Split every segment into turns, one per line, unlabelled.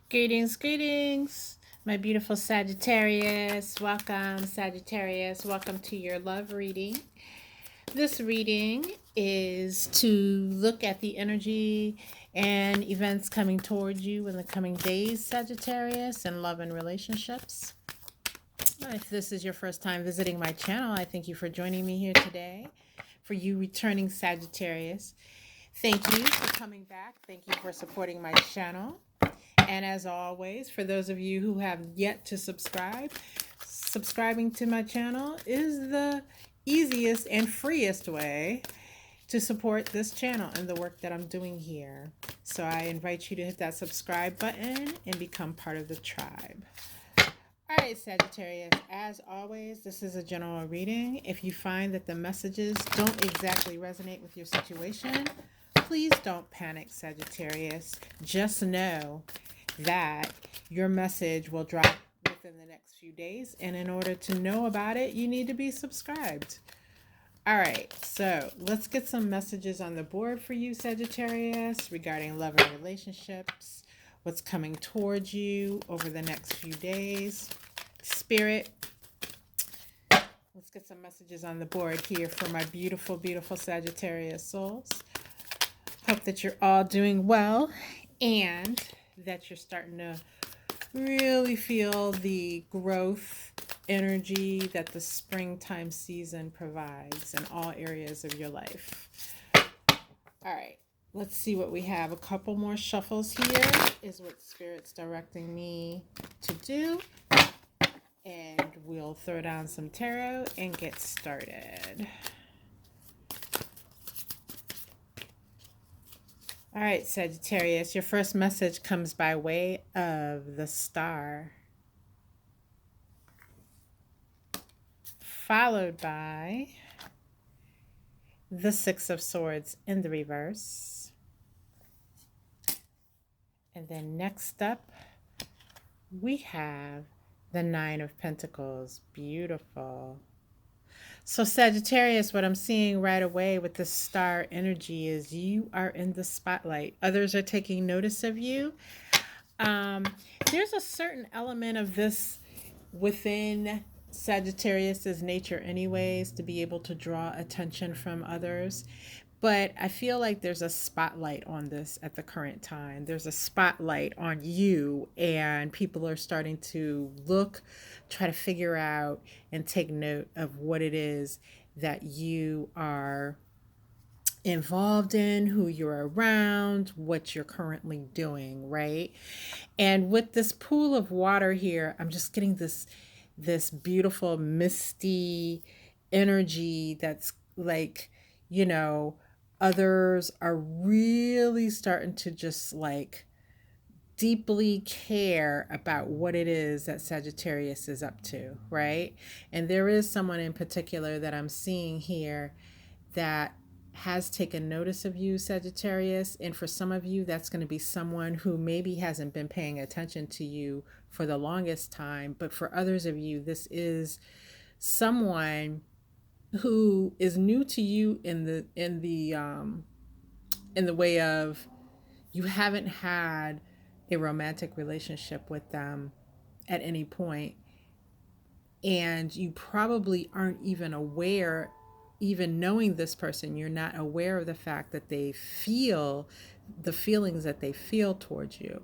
Greetings, greetings, my beautiful Sagittarius. Welcome, Sagittarius. Welcome to your love reading. This reading is to look at the energy and events coming towards you in the coming days, Sagittarius, in love and relationships. If this is your first time visiting my channel, I thank you for joining me here today. For you returning Sagittarius, thank you for coming back. Thank you for supporting my channel. And as always, for those of you who have yet to subscribe, subscribing to my channel is the easiest and freest way to support this channel and the work that I'm doing here. So I invite you to hit that subscribe button and become part of the tribe. All right, Sagittarius, as always, this is a general reading. If you find that the messages don't exactly resonate with your situation, please don't panic, Sagittarius. Just know that your message will drop within the next few days. And in order to know about it, you need to be subscribed. All right, so let's get some messages on the board for you, Sagittarius, regarding love and relationships, what's coming towards you over the next few days. Spirit, let's get some messages on the board here for my beautiful, beautiful Sagittarius souls. Hope that you're all doing well and that you're starting to really feel the growth energy that the springtime season provides in all areas of your life. All right, let's see what we have. A couple more shuffles here is what Spirit's directing me to do. And we'll throw down some tarot and get started. All right, Sagittarius, your first message comes by way of the Star, followed by the Six of Swords in the reverse. And then next up, we have the Nine of Pentacles. Beautiful. So Sagittarius, what I'm seeing right away with the star energy is you are in the spotlight. Others are taking notice of you. There's a certain element of this within Sagittarius's nature anyways, to be able to draw attention from others. But I feel like there's a spotlight on this at the current time. There's a spotlight on you, and people are starting to look, try to figure out, and take note of what it is that you are involved in, who you're around, what you're currently doing, right? And with this pool of water here, I'm just getting this beautiful misty energy that's like, you know, others are really starting to just like deeply care about what it is that Sagittarius is up to, right? And there is someone in particular that I'm seeing here that has taken notice of you, Sagittarius. And for some of you, that's going to be someone who maybe hasn't been paying attention to you for the longest time. But for others of you, this is someone who is new to you in the way of you haven't had a romantic relationship with them at any point, and you probably aren't even aware, even knowing this person, you're not aware of the fact that they feel the feelings that they feel towards you.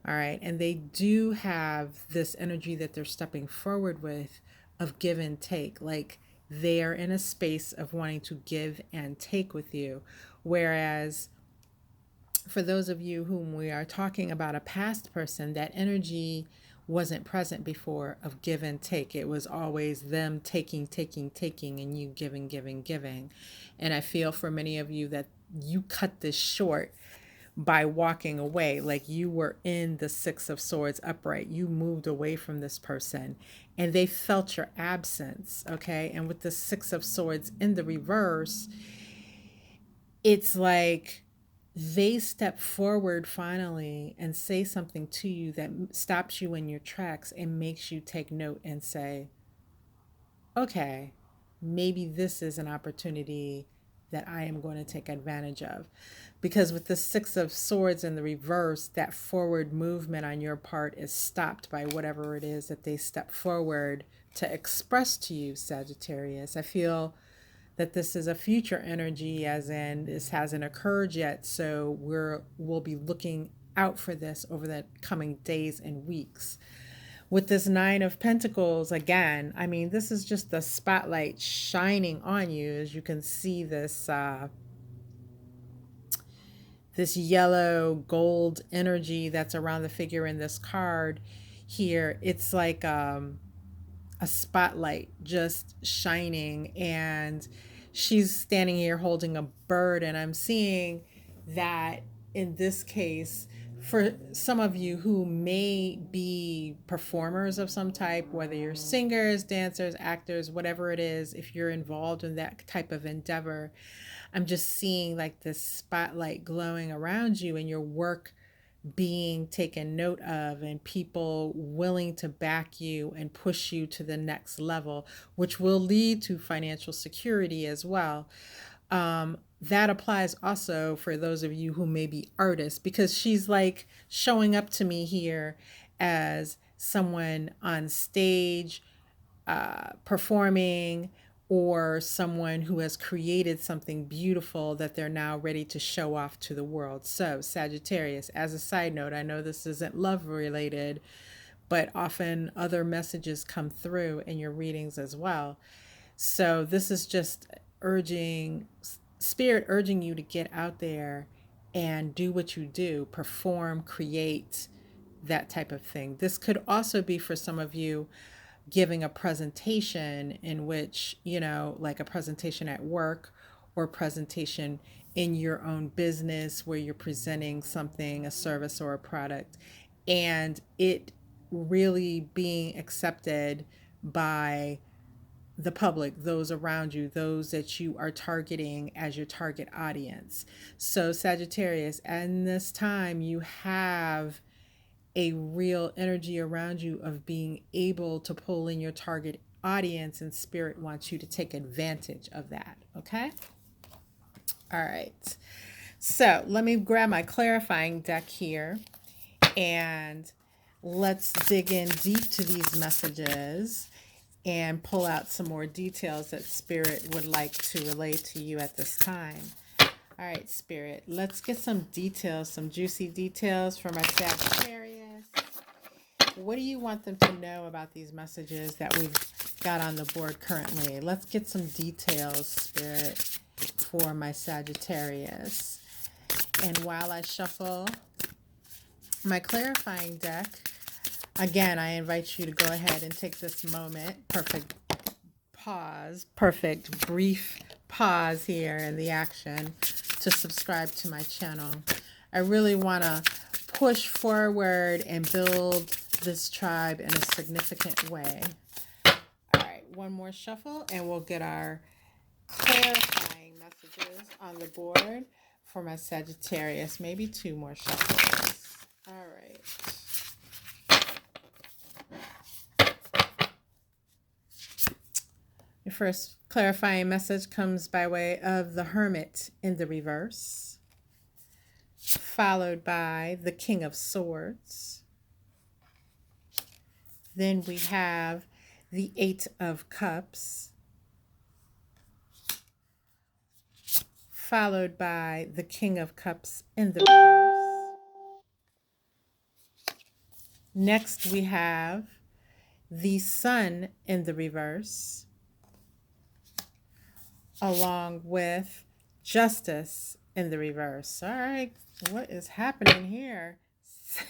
All right, and they do have this energy that they're stepping forward with of give and take, like they are in a space of wanting to give and take with you. Whereas for those of you whom we are talking about a past person, that energy wasn't present before of give and take. It was always them taking, taking, taking, and you giving, giving, giving. And I feel for many of you that you cut this short by walking away. Like you were in the Six of Swords upright. You moved away from this person and they felt your absence. Okay. And with the Six of Swords in the reverse, it's like they step forward finally and say something to you that stops you in your tracks and makes you take note and say, okay, maybe this is an opportunity that I am going to take advantage of. Because with the Six of Swords in the reverse, that forward movement on your part is stopped by whatever it is that they step forward to express to you, Sagittarius. I feel that this is a future energy, as in this hasn't occurred yet, so we'll be looking out for this over the coming days and weeks. With this Nine of Pentacles, again, I mean, this is just the spotlight shining on you. As you can see, this yellow gold energy that's around the figure in this card here. It's like a spotlight just shining, and she's standing here holding a bird, and I'm seeing that in this case, for some of you who may be performers of some type, whether you're singers, dancers, actors, whatever it is, if you're involved in that type of endeavor, I'm just seeing like this spotlight glowing around you and your work being taken note of, and people willing to back you and push you to the next level, which will lead to financial security as well. That applies also for those of you who may be artists, because she's like showing up to me here as someone on stage, performing, or someone who has created something beautiful that they're now ready to show off to the world. So, Sagittarius, as a side note, I know this isn't love related, but often other messages come through in your readings as well. So, this is just spirit urging you to get out there and do what you do, perform, create, that type of thing. This could also be for some of you giving a presentation in which, like a presentation at work or presentation in your own business where you're presenting something, a service or a product, and it really being accepted by the public, those around you, those that you are targeting as your target audience. So, Sagittarius, in this time, you have a real energy around you of being able to pull in your target audience, and spirit wants you to take advantage of that. Okay. All right. So let me grab my clarifying deck here and let's dig in deep to these messages and pull out some more details that spirit would like to relay to you at this time. All right, Spirit, let's get some details, some juicy details from our Sagittarius. What do you want them to know about these messages that we've got on the board currently? Let's get some details, Spirit, for my Sagittarius. And while I shuffle my clarifying deck, again, I invite you to go ahead and take this moment, perfect brief pause here in the action to subscribe to my channel. I really want to push forward and build this tribe in a significant way. All right, one more shuffle and we'll get our clarifying messages on the board for my Sagittarius. Maybe two more shuffles. All right. Your first clarifying message comes by way of the Hermit in the reverse, followed by the King of Swords. Then we have the Eight of Cups, followed by the King of Cups in the reverse. Next, we have the Sun in the reverse, along with Justice in the reverse. All right, what is happening here,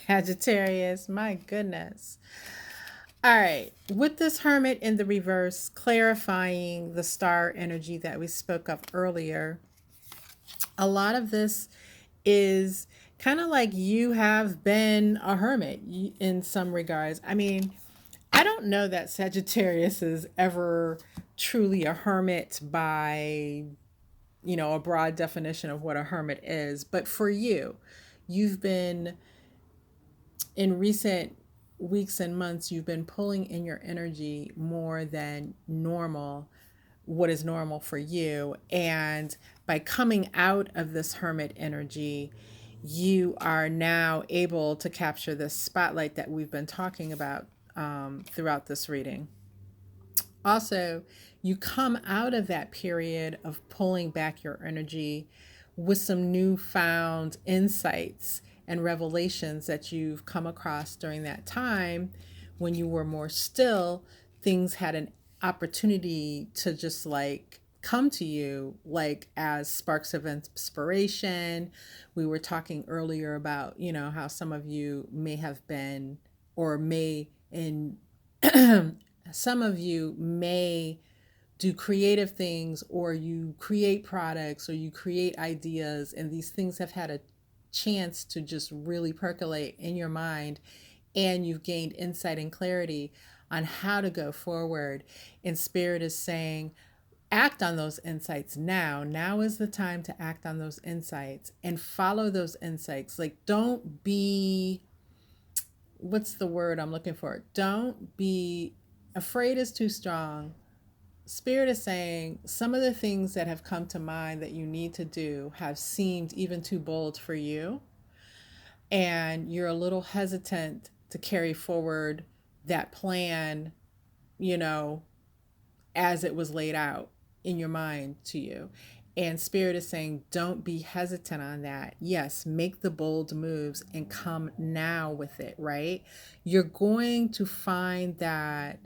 Sagittarius? My goodness. All right, with this Hermit in the reverse, clarifying the star energy that we spoke of earlier, a lot of this is kind of like you have been a hermit in some regards. I mean, I don't know that Sagittarius is ever truly a hermit by, a broad definition of what a hermit is. But for you, you've been, in recent weeks and months, you've been pulling in your energy more than normal, what is normal for you. And by coming out of this hermit energy, you are now able to capture this spotlight that we've been talking about throughout this reading. Also, you come out of that period of pulling back your energy with some newfound insights and revelations that you've come across during that time when you were more still. Things had an opportunity to just like come to you like as sparks of inspiration. We were talking earlier about, how some of you may have been or may in some of you may do creative things, or you create products, or you create ideas, and these things have had a chance to just really percolate in your mind, and you've gained insight and clarity on how to go forward. And Spirit is saying, act on those insights now. Now is the time to act on those insights and follow those insights. Like, don't be, what's the word I'm looking for? Don't be afraid is too strong. Spirit is saying some of the things that have come to mind that you need to do have seemed even too bold for you. And you're a little hesitant to carry forward that plan, you know, as it was laid out in your mind to you. And Spirit is saying, don't be hesitant on that. Yes, make the bold moves and come now with it, right? You're going to find that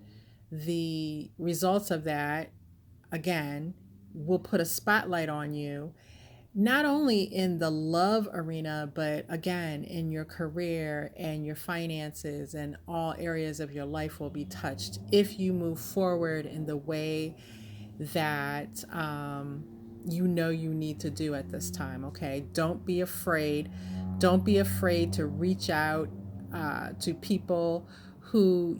the results of that, again, will put a spotlight on you, not only in the love arena, but again, in your career and your finances, and all areas of your life will be touched if you move forward in the way that you need to do at this time. Okay, don't be afraid. Don't be afraid to reach out to people who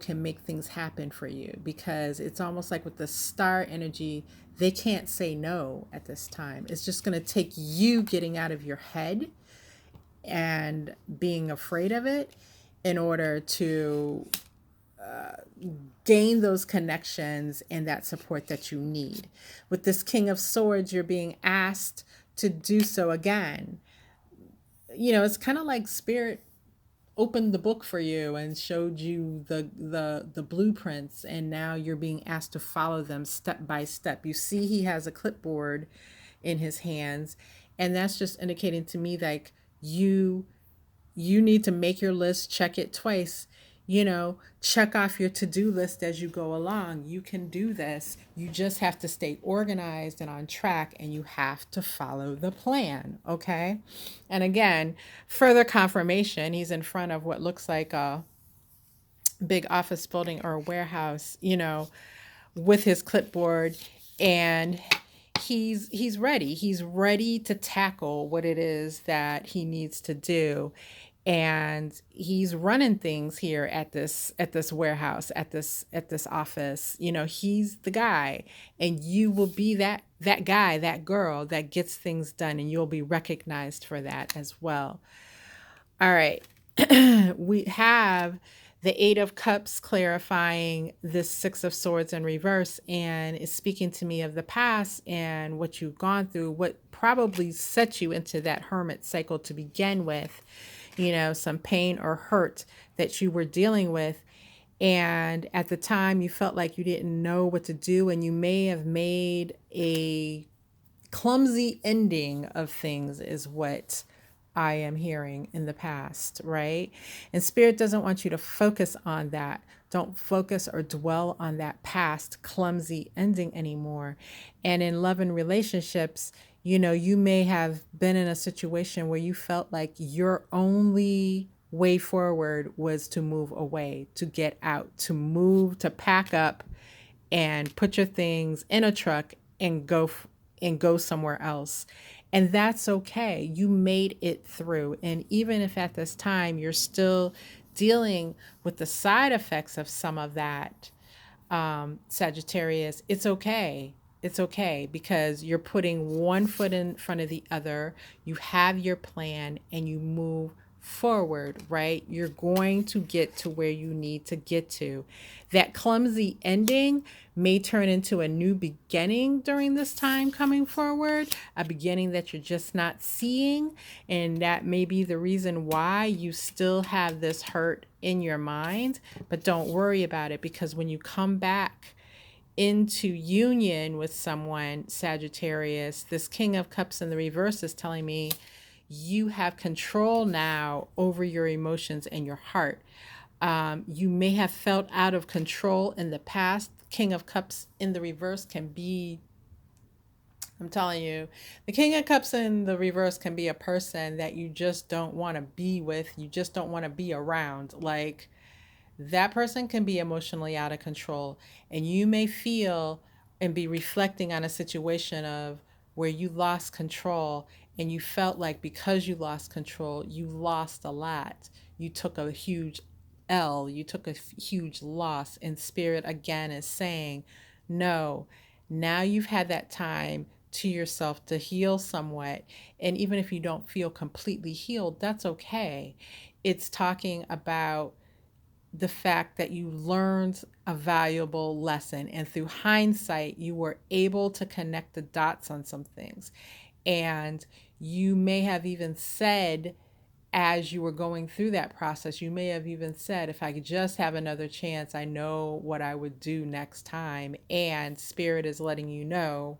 can make things happen for you, because it's almost like with the star energy, they can't say no at this time. It's just going to take you getting out of your head and being afraid of it in order to gain those connections and that support that you need. With this King of Swords, you're being asked to do so again. It's kind of like Spirit opened the book for you and showed you the blueprints, and now you're being asked to follow them step by step. You see he has a clipboard in his hands, and that's just indicating to me like you need to make your list, check it twice, check off your to-do list as you go along. You can do this. You just have to stay organized and on track, and you have to follow the plan, okay? And again, further confirmation, he's in front of what looks like a big office building or a warehouse, with his clipboard, and he's ready. He's ready to tackle what it is that he needs to do. And he's running things here at this warehouse, at this office. He's the guy, and you will be that guy, that girl that gets things done, and you'll be recognized for that as well. All right. We have the Eight of Cups clarifying this Six of Swords in reverse, and is speaking to me of the past and what you've gone through, what probably set you into that hermit cycle to begin with, some pain or hurt that you were dealing with. And at the time you felt like you didn't know what to do, and you may have made a clumsy ending of things, is what I am hearing in the past, right? And Spirit doesn't want you to focus on that. Don't focus or dwell on that past clumsy ending anymore. And in love and relationships, you may have been in a situation where you felt like your only way forward was to move away, to get out, to move, to pack up and put your things in a truck and go somewhere else. And that's okay. You made it through. And even if at this time you're still dealing with the side effects of some of that, Sagittarius, it's okay. It's okay, because you're putting one foot in front of the other. You have your plan, and you move forward, right? You're going to get to where you need to get to. That clumsy ending may turn into a new beginning during this time coming forward, a beginning that you're just not seeing. And that may be the reason why you still have this hurt in your mind. But don't worry about it, because when you come back into union with someone, Sagittarius, this King of Cups in the reverse is telling me you have control now over your emotions and your heart. You may have felt out of control in the past. King of Cups in the reverse can be, I'm telling you, the King of Cups in the reverse can be a person that you just don't want to be with. You just don't want to be around. Like, that person can be emotionally out of control, and you may feel and be reflecting on a situation of where you lost control, and you felt like because you lost control, you lost a lot. You took a huge L, you took a huge loss, and Spirit again is saying, no, now you've had that time to yourself to heal somewhat. And even if you don't feel completely healed, that's okay. It's talking about the fact that you learned a valuable lesson, and through hindsight you were able to connect the dots on some things. And you may have even said, as you were going through that process, you may have even said, if I could just have another chance, I know what I would do next time. And Spirit is letting you know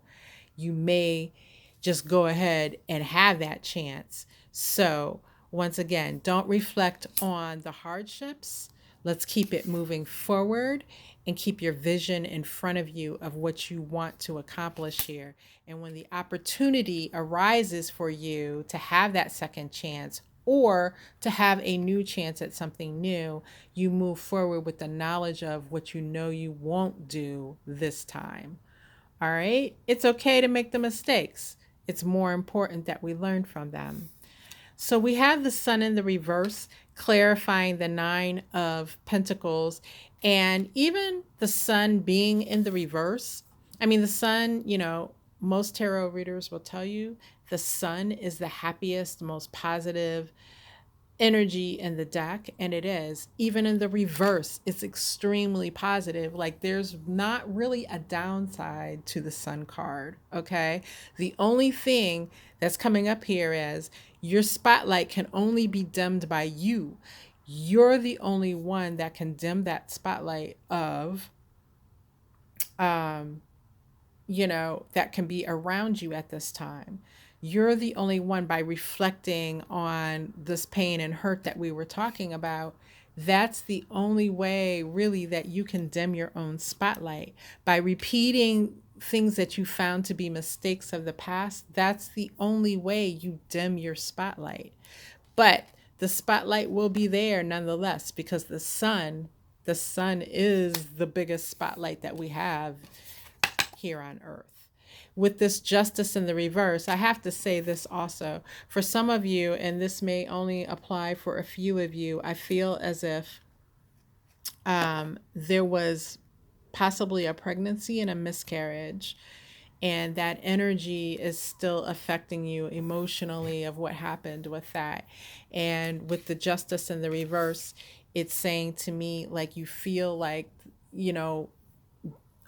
you may just go ahead and have that chance. So once again, don't reflect on the hardships. Let's keep it moving forward and keep your vision in front of you of what you want to accomplish here. And when the opportunity arises for you to have that second chance, or to have a new chance at something new, you move forward with the knowledge of what you know you won't do this time. All right? It's okay to make the mistakes. It's more important that we learn from them. So we have the Sun in the reverse, clarifying the Nine of Pentacles, and even the Sun being in the reverse. I mean, the Sun, most tarot readers will tell you the Sun is the happiest, most positive energy in the deck, and it is. Even in the reverse, it's extremely positive. Like, there's not really a downside to the Sun card, okay? The only thing that's coming up here is your spotlight can only be dimmed by you. You're the only one that can dim that spotlight of that can be around you at this time. You're the only one, by reflecting on this pain and hurt that we were talking about. That's the only way really that you can dim your own spotlight. By repeating things that you found to be mistakes of the past, that's the only way you dim your spotlight. But the spotlight will be there nonetheless, because the sun is the biggest spotlight that we have here on earth. With this Justice in the reverse, I have to say this also. For some of you, and this may only apply for a few of you, I feel as if there was possibly a pregnancy and a miscarriage, and that energy is still affecting you emotionally of what happened with that. And with the Justice in the reverse, it's saying to me, like, you feel like,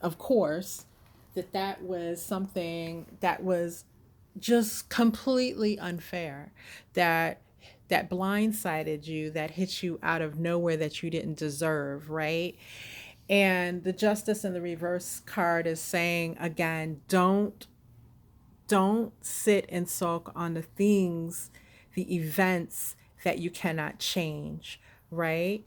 of course, that was something that was just completely unfair, that blindsided you, that hit you out of nowhere, that you didn't deserve, right? And the Justice in the reverse card is saying, again, don't sit and sulk on the things, the events that you cannot change, right?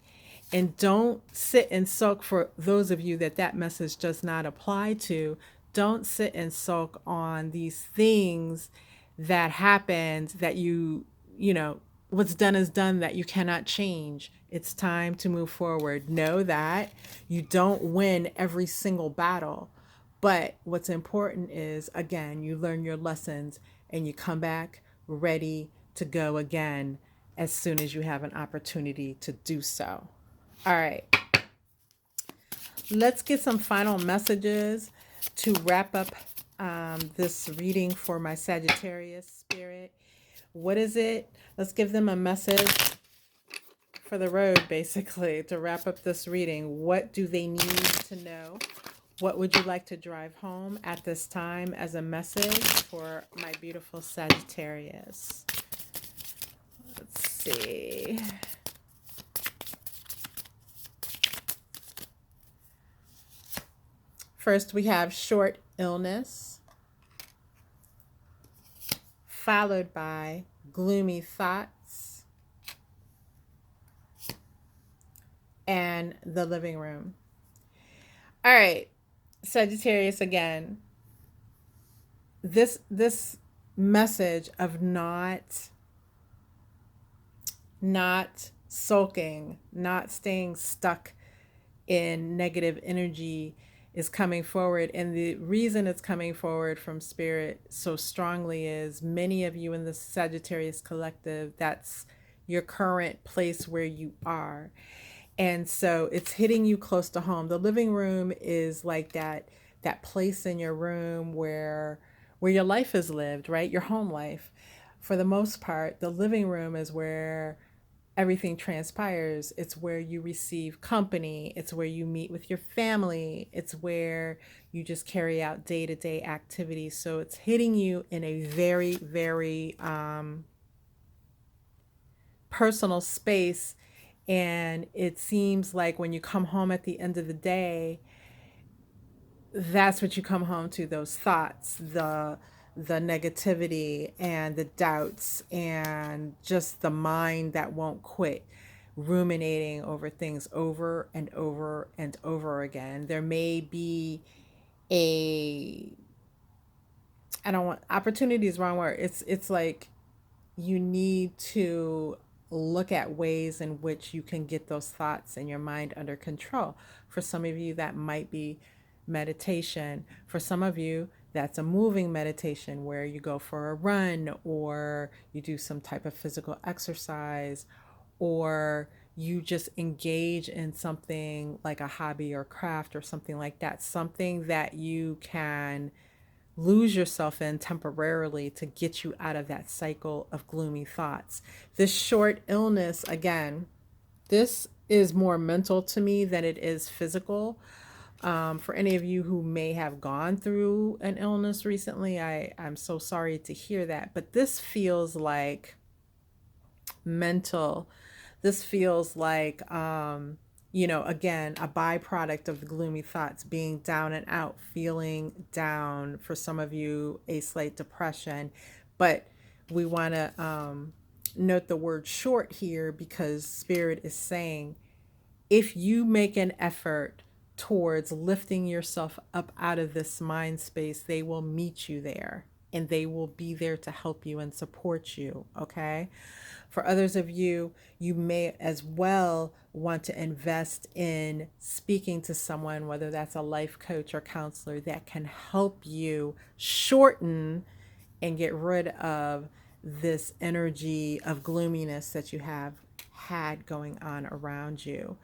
And don't sit and sulk, for those of you that message does not apply to. Don't sit and sulk on these things that happened, that what's done is done, that you cannot change. It's time to move forward. Know that you don't win every single battle, but what's important is, again, you learn your lessons and you come back ready to go again as soon as you have an opportunity to do so. All right. Let's get some final messages to wrap up this reading for my Sagittarius spirit. What is it? Let's give them a message for the road, basically, to wrap up this reading. What do they need to know? What would you like to drive home at this time as a message for my beautiful Sagittarius? Let's see. First, we have short illness, followed by gloomy thoughts and the living room. All right, Sagittarius again. This message of not sulking, not staying stuck in negative energy is coming forward. And the reason it's coming forward from spirit so strongly is many of you in the Sagittarius collective, that's your current place where you are. And so it's hitting you close to home. The living room is like that place in your room where your life is lived, right? Your home life. For the most part, the living room is where everything transpires. It's where you receive company. It's where you meet with your family. It's where you just carry out day-to-day activities. So it's hitting you in a very, very personal space. And it seems like when you come home at the end of the day, that's what you come home to, those thoughts, the negativity and the doubts and just the mind that won't quit ruminating over things over and over and over again. There may be a, I don't want, opportunity is the wrong word. It's like you need to look at ways in which you can get those thoughts in your mind under control. For some of you, that might be meditation. For some of you, that's a moving meditation where you go for a run or you do some type of physical exercise or you just engage in something like a hobby or craft or something like that, something that you can lose yourself in temporarily to get you out of that cycle of gloomy thoughts. This short illness, again, this is more mental to me than it is physical. For any of you who may have gone through an illness recently, I'm so sorry to hear that. But this feels like mental. This feels like, again, a byproduct of the gloomy thoughts, being down and out, feeling down. For some of you, a slight depression. But we want to note the word short here because Spirit is saying, if you make an effort towards lifting yourself up out of this mind space, they will meet you there and they will be there to help you and support you. Okay. For others of you, you may as well want to invest in speaking to someone, whether that's a life coach or counselor, that can help you shorten and get rid of this energy of gloominess that you have had going on around you.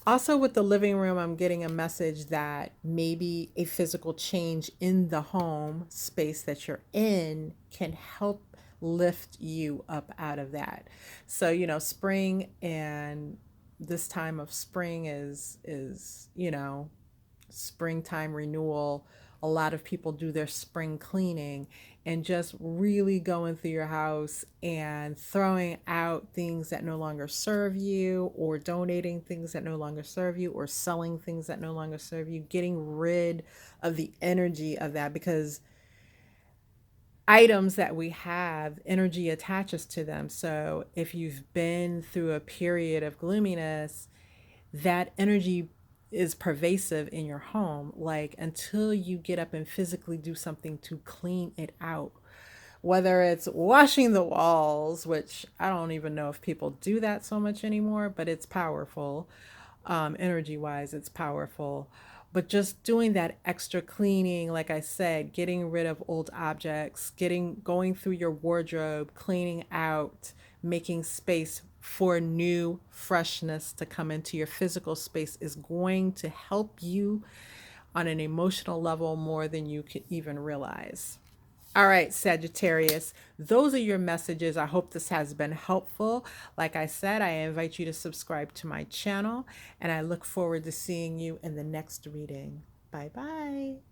Also, with the living room, I'm getting a message that maybe a physical change in the home space that you're in can help lift you up out of that. So, spring, and this time of spring is springtime renewal. A lot of people do their spring cleaning and just really going through your house and throwing out things that no longer serve you, or donating things that no longer serve you, or selling things that no longer serve you, getting rid of the energy of that, because items that we have, energy attaches to them. So if you've been through a period of gloominess, that energy is pervasive in your home. Like, until you get up and physically do something to clean it out, whether it's washing the walls, which I don't even know if people do that so much anymore, but it's powerful. Energy wise, it's powerful. But just doing that extra cleaning, like I said, getting rid of old objects, going through your wardrobe, cleaning out, making space for new freshness to come into your physical space is going to help you on an emotional level more than you could even realize. All right, Sagittarius, those are your messages. I hope this has been helpful. Like I said, I invite you to subscribe to my channel, and I look forward to seeing you in the next reading. Bye bye.